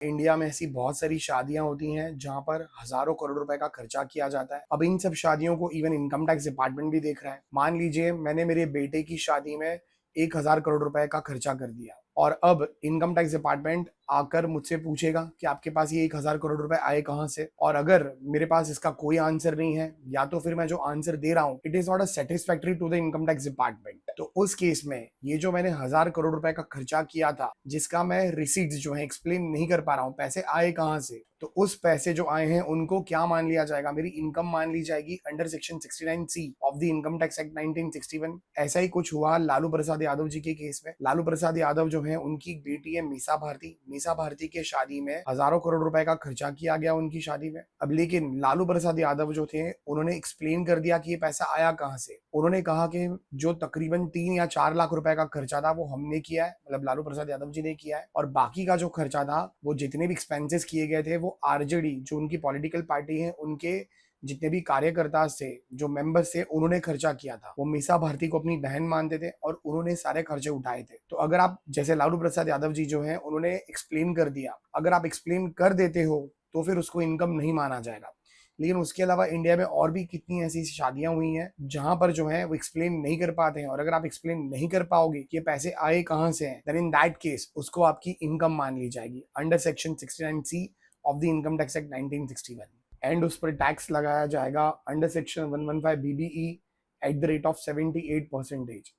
India में ऐसी बहुत सारी शादियां होती हैं जहां पर हजारों करोड़ रुपए का खर्चा किया जाता है। अब इन सब शादियों को इवन इनकम टैक्स डिपार्टमेंट भी देख रहा है। मान लीजिए मैंने मेरे बेटे की शादी में 1,000 करोड़ रुपए का खर्चा कर दिया और अब इनकम टैक्स डिपार्टमेंट आकर मुझसे पूछेगा कि आपके पास ये 1,000 करोड़ रुपए आए कहाँ से। और अगर मेरे पास इसका कोई आंसर नहीं है या तो फिर मैं जो आंसर दे रहा हूँ it is not a satisfactory to the income tax department, तो उस केस में ये जो मैंने 1,000 करोड़ रुपए का खर्चा किया था जिसका मैं रिसीट्स जो है एक्सप्लेन नहीं कर पा रहा हूँ, पैसे आए कहाँ से, तो उस पैसे जो आए हैं उनको क्या मान लिया जाएगा, मेरी इनकम मान ली जाएगी under section 69C of the income tax act 1961। ऐसा ही कुछ हुआ लालू प्रसाद यादव जी के केस में। लालू प्रसाद यादव जो है उनकी एक बेटी है मीसा भारती। मीसा भारती के शादी में हजारों करोड़ रुपए का खर्चा किया गया उनकी शादी में। अब लेकिन लालू प्रसाद यादव जो थे उन्होंने एक्सप्लेन कर दिया कि ये पैसा आया कहाँ से। उन्होंने कहा कि जो तकरीबन 3 या 4 लाख रुपए का खर्चा था वो हमने किया है, मतलब लालू प्रसाद यादव जी ने किया है, और बाकी का जो खर्चा था वो जितने भी एक्सपेंसेस किए गए थे वो आरजेडी जो उनकी पॉलिटिकल पार्टी है उनके जितने भी कार्यकर्ता थे, जो मेंबर्स थे, उन्होंने खर्चा किया था। वो मीसा भारती को अपनी बहन मानते थे और उन्होंने सारे खर्चे उठाए थे। तो अगर आप जैसे लालू प्रसाद यादव जी जो है उन्होंने एक्सप्लेन कर दिया, अगर आप एक्सप्लेन कर देते हो तो फिर उसको इनकम नहीं माना जाएगा। लेकिन उसके अलावा इंडिया में और भी कितनी ऐसी शादियां हुई हैं जहां पर जो है वो एक्सप्लेन नहीं कर पाते हैं, और अगर आप एक्सप्लेन नहीं कर पाओगे कि ये पैसे आए कहां से हैं, देन इन दैट केस उसको आपकी इनकम मान ली जाएगी under section 69C of the income tax act 1961, and उस पर टैक्स लगाया जाएगा under section 115 BBE at the rate of 78%।